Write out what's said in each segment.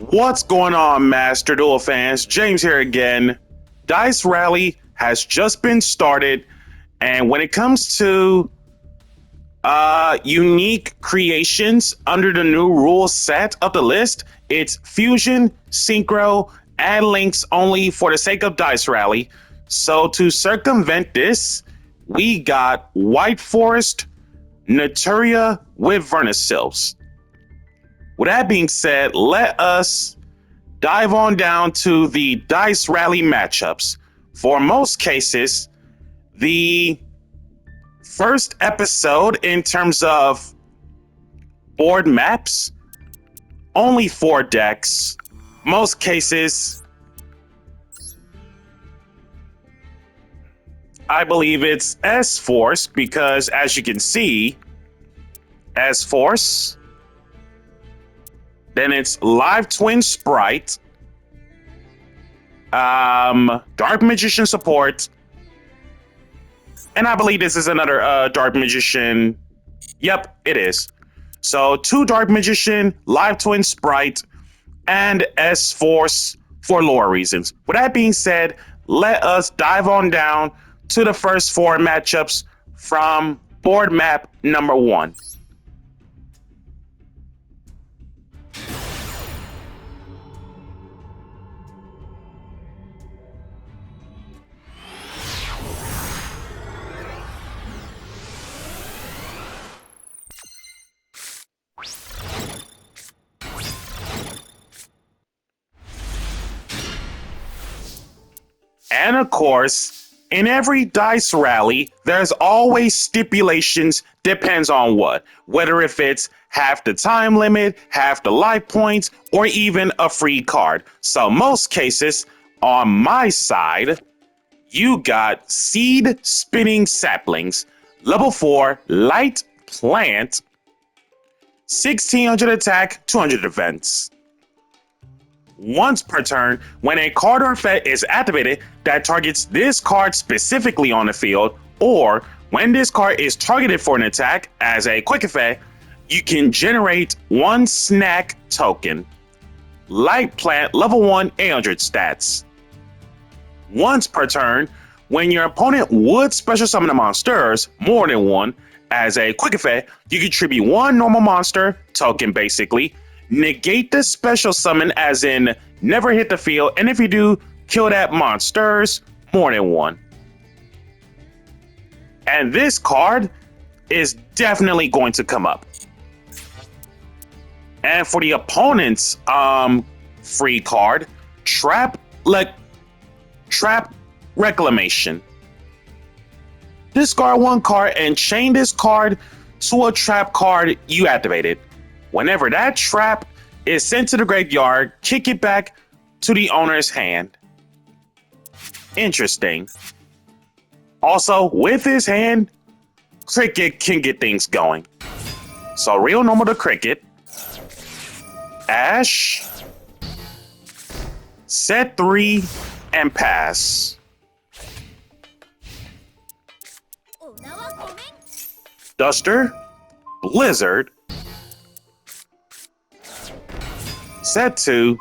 What's going on, Master Duel fans? James here again. Dice Rally has just been started, and when it comes to unique creations under the new rule set of the list, it's Fusion, Synchro, and Links only for the sake of Dice Rally. So to circumvent this, we got White Forest, Naturia with Vernisylphs. With that being said, let us dive on down to the Dice Rally matchups. For most cases, the first episode in terms of board maps, only 4 decks. Most cases, I believe it's S-Force because as you can see, S-Force, then it's Live Twin Sprite, Dark Magician support, and I believe this is another Dark Magician. Yep, it is. So 2 Dark Magician, Live Twin Sprite, and S-Force for lore reasons. With that being said, let us dive on down to the first 4 matchups from board map number 1. And of course, in every dice rally, there's always stipulations, depends on what. Whether if it's half the time limit, half the life points, or even a free card. So most cases, on my side, you got Seed Spinning Saplings, level 4, Light Plant, 1600 attack, 200 defense. Once per turn, when a card or effect is activated that targets this card specifically on the field, or when this card is targeted for an attack as a quick effect, you can generate 1 snack token. Light Plant level 1 800 stats. Once per turn, when your opponent would special summon a monsters, more than 1, as a quick effect, you contribute 1 normal monster token basically. Negate the special summon as in never hit the field, and if you do, kill that monsters, more than 1. And this card is definitely going to come up. And for the opponent's free card, Trap Reclamation. Discard 1 card and chain this card to a trap card you activated. Whenever that trap is sent to the graveyard, kick it back to the owner's hand. Interesting. Also, with his hand, Cricket can get things going. So real normal to Cricket. Ash. Set 3 and pass. Duster. Blizzard. Set 2,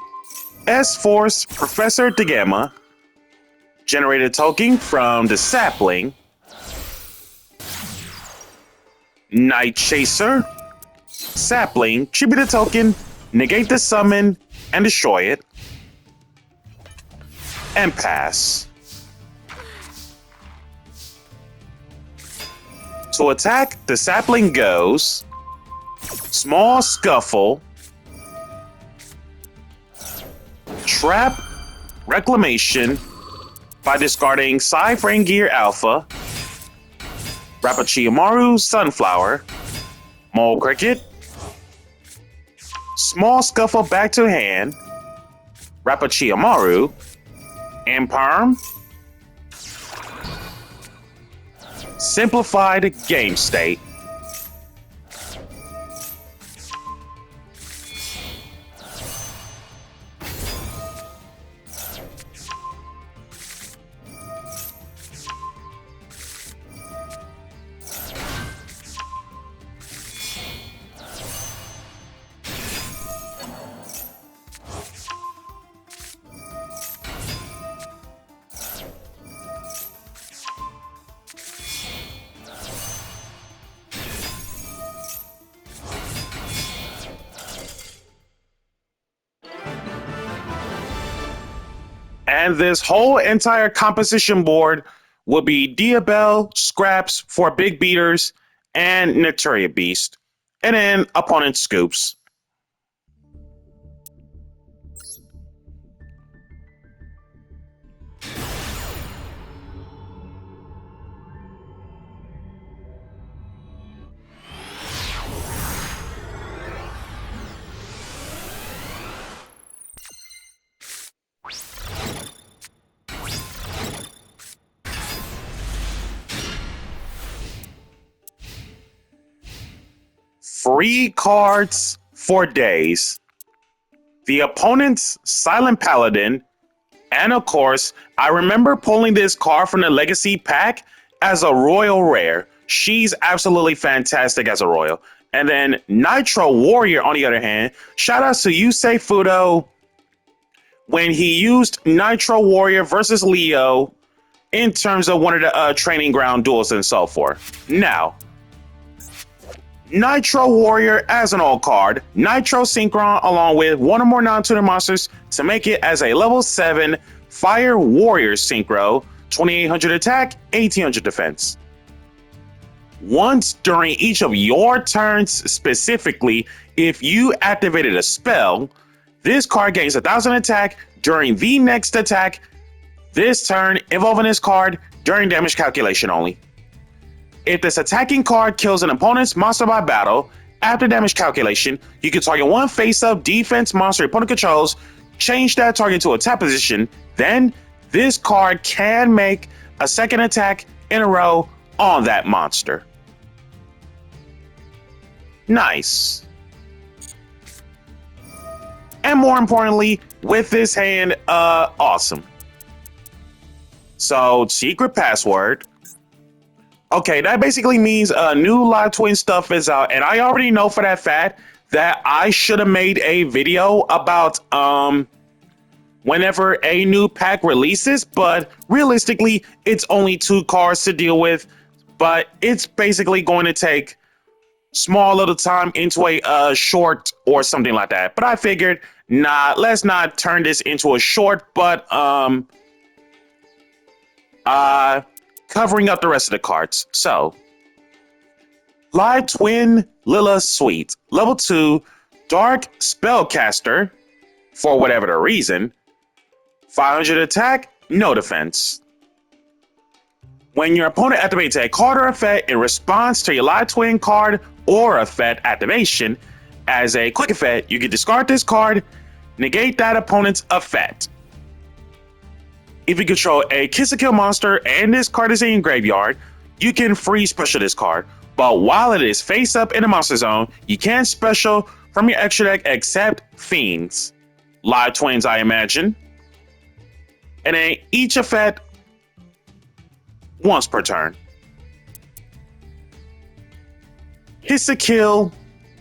S-Force Professor DeGamma, generated token from the sapling. Night Chaser, sapling, tribute a token, negate the summon, and destroy it. And pass. To attack, the sapling goes Small Scuffle, Trap Reclamation by discarding Cyframe Gear Alpha, Rapachiamaru Sunflower, Mole Cricket, Small Scuffle back to hand, Rapachiamaru, Imperm, Simplified Game State. And this whole entire composition board will be Diabell, Scraps for big beaters, and Naturia Beast. And then opponent scoops. Free cards for days. The opponent's Silent Paladin. And of course, I remember pulling this card from the Legacy pack as a Royal Rare. She's absolutely fantastic as a Royal. And then Nitro Warrior, on the other hand, shout out to Yusei Fudo when he used Nitro Warrior versus Leo in terms of one of the training ground duels and so forth. Now, Nitro Warrior as an old card, Nitro Synchron along with one or more non-tuner monsters to make it as a level 7 Fire Warrior Synchro, 2800 attack, 1800 defense. Once during each of your turns specifically, if you activated a spell, this card gains 1000 attack during the next attack this turn involving this card during damage calculation only. If this attacking card kills an opponent's monster by battle, after damage calculation, you can target one face-up defense monster your opponent controls, change that target to attack position, then this card can make a second attack in a row on that monster. Nice. And more importantly, with this hand, awesome. So, secret password. Okay, that basically means new Live Twin stuff is out, and I already know for that fact that I should have made a video about whenever a new pack releases, but realistically, it's only 2 cards to deal with, but it's basically going to take small little time into a short or something like that. But I figured, nah, let's not turn this into a short, but covering up the rest of the cards. So, Live Twin Lila Suite, level 2, Dark Spellcaster, for whatever the reason, 500 attack, no defense. When your opponent activates a card or effect in response to your Live Twin card or effect activation, as a quick effect, you can discard this card, negate that opponent's effect. If you control a Kiss and Kill monster and this card is in your graveyard, you can free special this card. But while it is face up in the monster zone, you can't special from your extra deck except Fiends. Live Twins, I imagine. And then each effect once per turn. Kiss and Kill,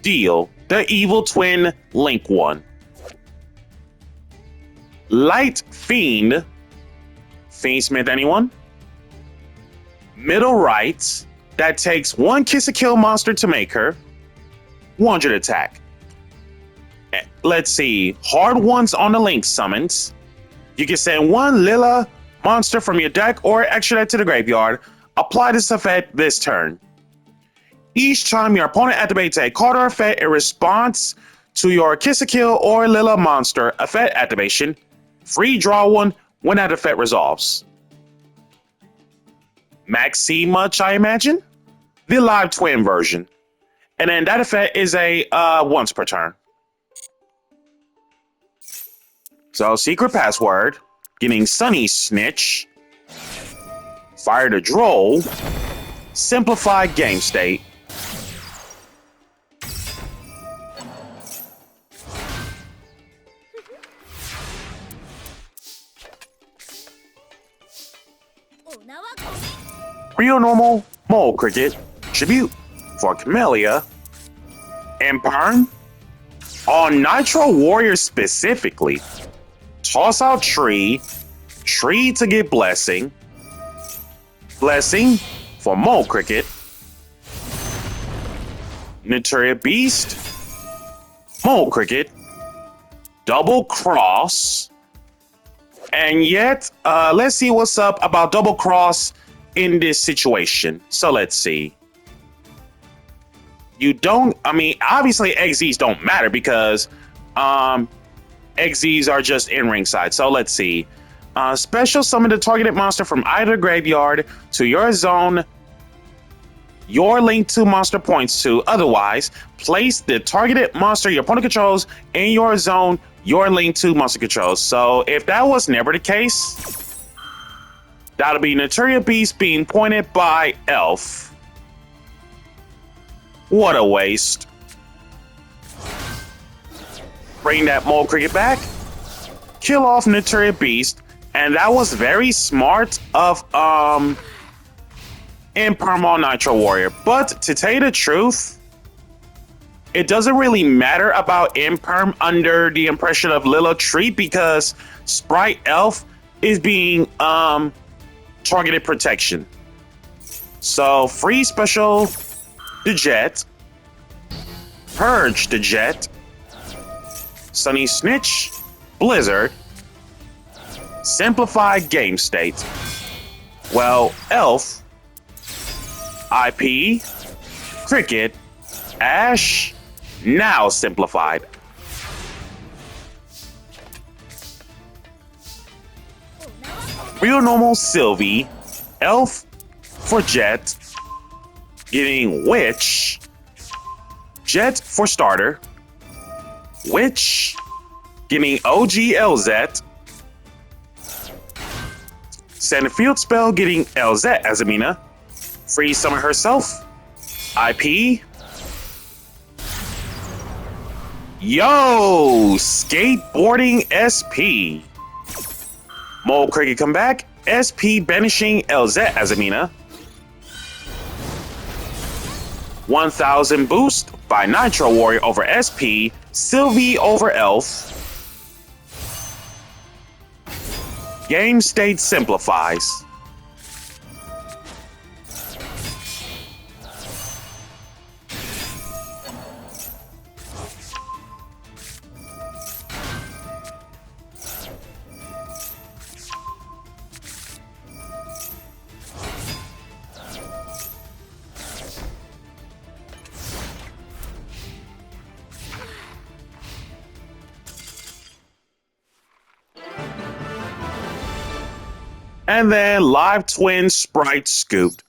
deal the Evil Twin Link 1. Light Fiend. Fiendsmith, anyone? Middle right, that takes 1 Kiss and Kill monster to make her, 100 attack. Let's see, hard ones on the link summons. You can send 1 Lila monster from your deck or extra deck to the graveyard. Apply this effect this turn. Each time your opponent activates a card or effect in response to your Kiss and Kill or Lila monster effect activation, free draw 1 when that effect resolves. Max C much, I imagine? The Live Twin version. And then that effect is a once per turn. So, secret password, getting Sunny Snitch, Fire the Droll, Simplified Game State. Real Normal Mole Cricket, Tribute for Camellia, Empire. On Nitro Warrior specifically, toss out Tree, Tree to get Blessing, Blessing for Mole Cricket, Naturia Beast, Mole Cricket, Double Cross, And yet, let's see what's up about double cross in this situation. So let's see. You don't, I mean, obviously XZs don't matter because XZs are just in ringside. So let's see. Special summon the targeted monster from either graveyard to your zone. Your link to monster points to. Otherwise, place the targeted monster your opponent controls in your zone. Your link to monster controls. So if that was never the case, that'll be Naturia Beast being pointed by Elf. What a waste. Bring that Mole Cricket back. Kill off Naturia Beast. And that was very smart of Imperm on Nitro Warrior. But to tell you the truth, it doesn't really matter about Imperm under the impression of Lilo Tree because Sprite Elf is being targeted protection. So free special the Jet, Purge the Jet, Sunny Snitch, Blizzard, Simplify Game State. Well, Elf, IP, Cricket, Ash, now simplified. Real normal Sylvie, Elf for Jet, getting Witch, Jet for starter, Witch, getting OG LZ, send a field spell, getting LZ as Amina, free summon herself, IP, yo, skateboarding SP, Mole Cricket come back, SP banishing LZ as Amina, 1000 boost by Nitro Warrior over SP, Sylvie over Elf. Game state simplifies. And then Live Twin Sprite scooped.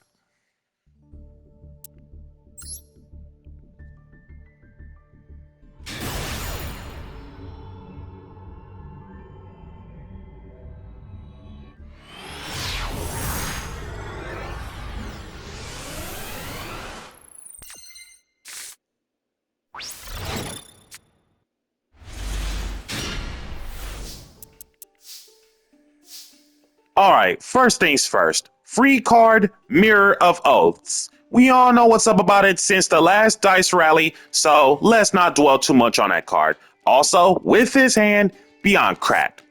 Alright, first things first. Free card, Mirror of Oaths. We all know what's up about it since the last Dice Rally, so let's not dwell too much on that card. Also, with his hand, beyond cracked.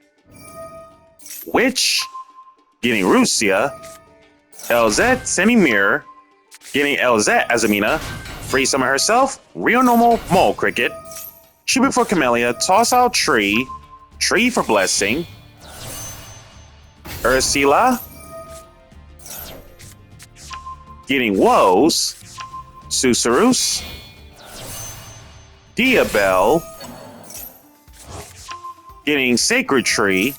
Witch, getting Rusia. LZ, semi-mirror, getting LZ as Amina. Free summon herself, real normal Mole Cricket. Tribute for Camellia, toss out Tree. Tree for Blessing. Ursula, getting Woes, Susurus, Diabelle, getting Sacred Tree,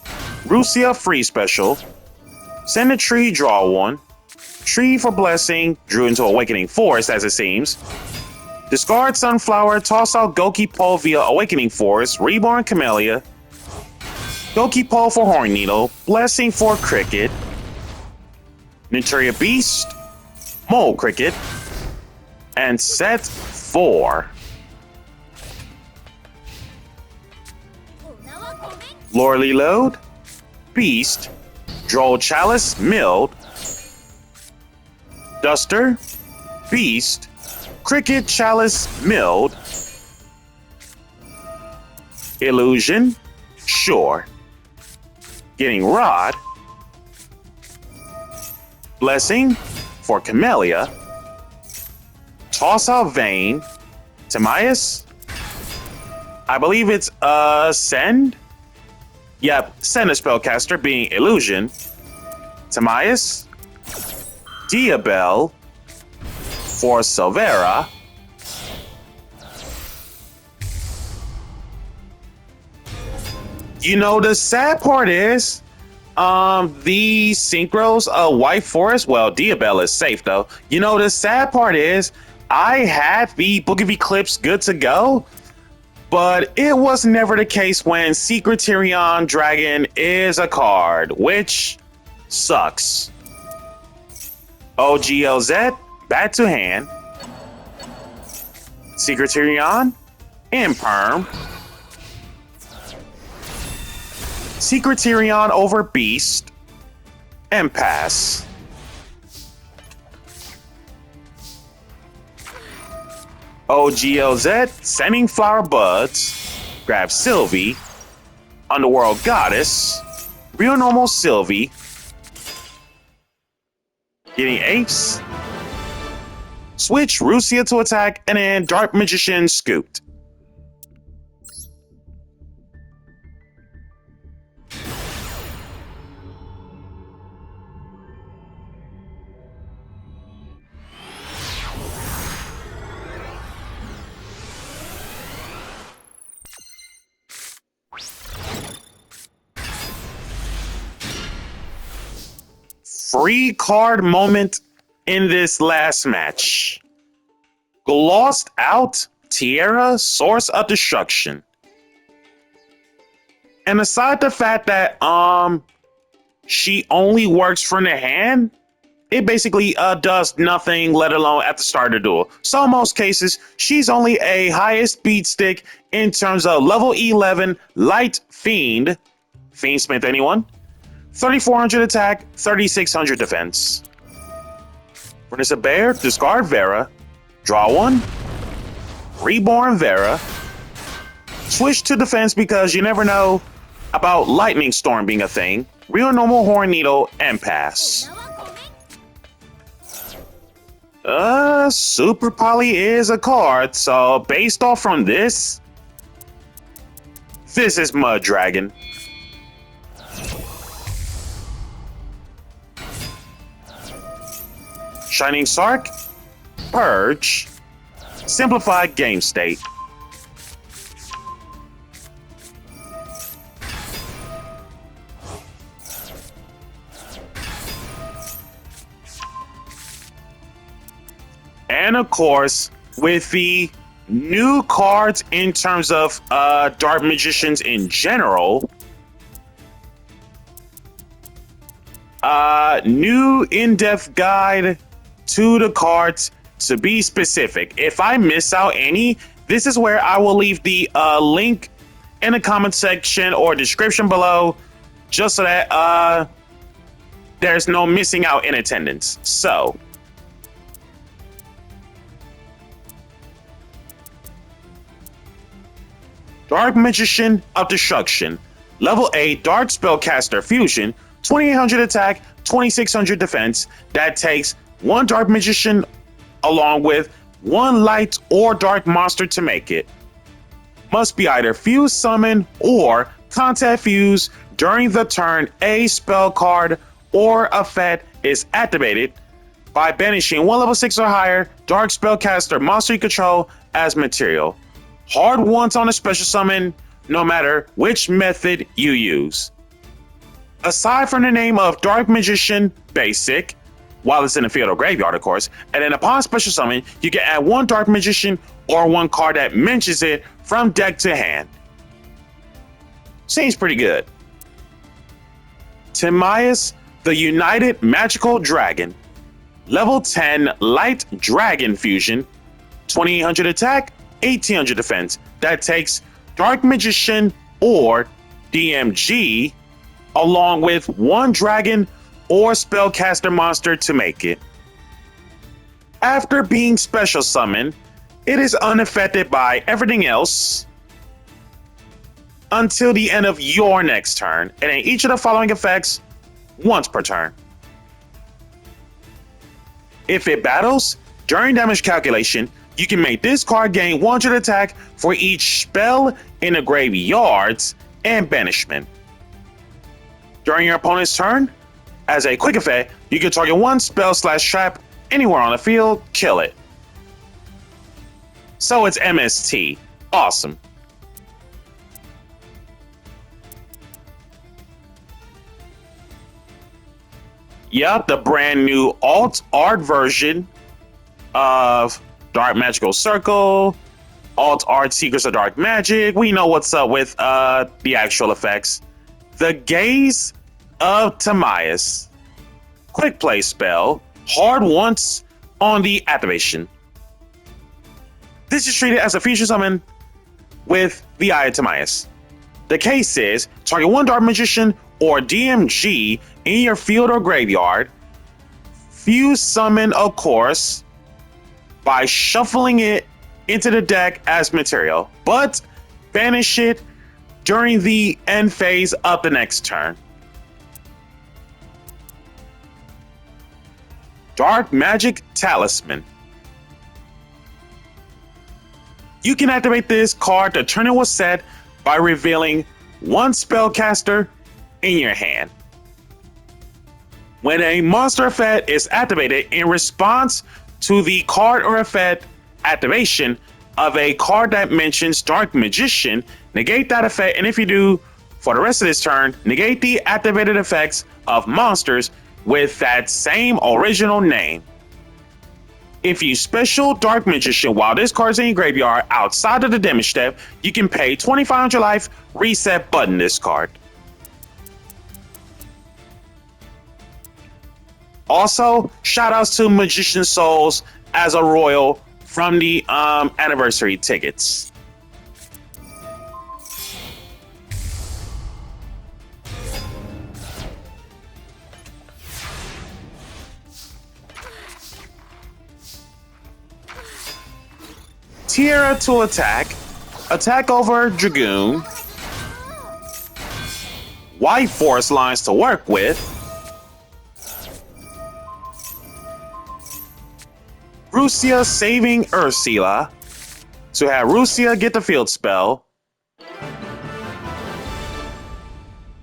Rusia free special, send a tree, draw one, Tree for Blessing, drew into Awakening Forest as it seems, discard Sunflower, toss out Goki Pole via Awakening Forest, Reborn Camellia, Goki Pole for Horn Needle, Blessing for Cricket, Naturia Beast, Mole Cricket, and set 4. Lorely Load, Beast, Droll Chalice, Milled, Duster, Beast, Cricket Chalice, Milled, Illusion, Sure, getting Rod, Blessing for Camellia, toss out Vayne, Timaeus, I believe it's Send, Yep, send a spellcaster being Illusion, Timaeus, Diabel for Silvera, you know, the sad part is, the Synchros, White Forest, well, Diabel is safe though. You know, the sad part is, I had the Book of Eclipse good to go, but it was never the case when Secretarion Dragon is a card, which sucks. OGLZ, back to hand. Secretarion, Imperm. Secretarion over Beast, and pass. OGLZ, sending Flower Buds, grab Sylvie, Underworld Goddess, Real Normal Sylvie, getting Ace, switch Rusia to attack, and then Dark Magician scooped. Free card moment in this last match. Glossed out Tierra, Source of Destruction. And aside the fact that she only works from the hand, it basically does nothing, let alone at the start of the duel. So in most cases, she's only a highest beat stick in terms of level 11 Light Fiend. Fiendsmith anyone? 3,400 attack, 3,600 defense. Furnace of Bear, discard Vera, draw one, reborn Vera, switch to defense because you never know about Lightning Storm being a thing, Real Normal Horn Needle, and pass. Super Poly is a card, so based off from this is Mud Dragon. Shining Sark, Purge, Simplified Game State. And of course, with the new cards in terms of Dark Magicians in general, new in-depth guide to the cards to be specific. If I miss out any, this is where I will leave the link in the comment section or description below, just so that there's no missing out in attendance. So, Dark Magician of Destruction, level 8 Dark Spellcaster Fusion, 2,800 attack, 2,600 defense. That takes one Dark Magician along with one light or dark monster to make it. Must be either fuse summon or contact fuse during the turn a spell card or effect is activated by banishing one level 6 or higher Dark Spellcaster monster you control as material. Hard ones on a special summon, no matter which method you use. Aside from the name of Dark Magician Basic, while it's in the field or graveyard, of course, and then upon special summon, you can add one Dark Magician or one card that mentions it from deck to hand. Seems pretty good. Timaeus, the United Magical Dragon, level 10 Light Dragon Fusion, 2,800 attack, 1,800 defense. That takes Dark Magician or DMG along with one dragon or spellcaster monster to make it. After being special summoned, it is unaffected by everything else until the end of your next turn, and in each of the following effects once per turn. If it battles, during damage calculation, you can make this card gain 100 attack for each spell in the graveyards and banishment. During your opponent's turn, as a quick effect, you can target one spell/trap anywhere on the field, kill it. So it's MST. Awesome. Yep, the brand new alt art version of Dark Magical Circle, alt art Secrets of Dark Magic. We know what's up with the actual effects. The Gaze of Timaeus. Quick play spell, hard once on the activation. This is treated as a feature summon with the Eye of Timaeus. The case is target one Dark Magician or DMG in your field or graveyard. Fuse summon, of course, by shuffling it into the deck as material, but banish it during the end phase of the next turn. Dark Magic Talisman. You can activate this card the turn it was set by revealing one spellcaster in your hand. When a monster effect is activated in response to the card or effect activation of a card that mentions Dark Magician, negate that effect, and if you do, for the rest of this turn, negate the activated effects of monsters with that same original name. If you special Dark Magician while this card's in your graveyard outside of the damage step, you can pay 2500 life, reset button this card. Also, shoutouts to Magician Souls as a royal from the anniversary tickets. Tierra to attack. Attack over Dragoon. White forest lines to work with. Rusia saving Ursula to have Rusia get the field spell.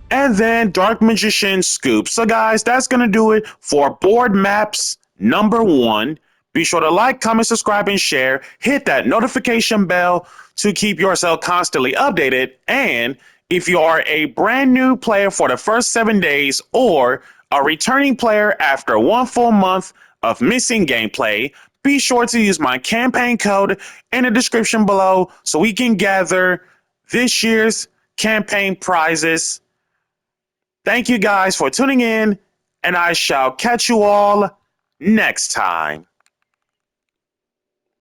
And then Dark Magician Scoop. So guys, that's going to do it for board maps number 1. Be sure to like, comment, subscribe, and share. Hit that notification bell to keep yourself constantly updated. And if you are a brand new player for the first 7 days or a returning player after 1 full month of missing gameplay, be sure to use my campaign code in the description below so we can gather this year's campaign prizes. Thank you guys for tuning in, and I shall catch you all next time.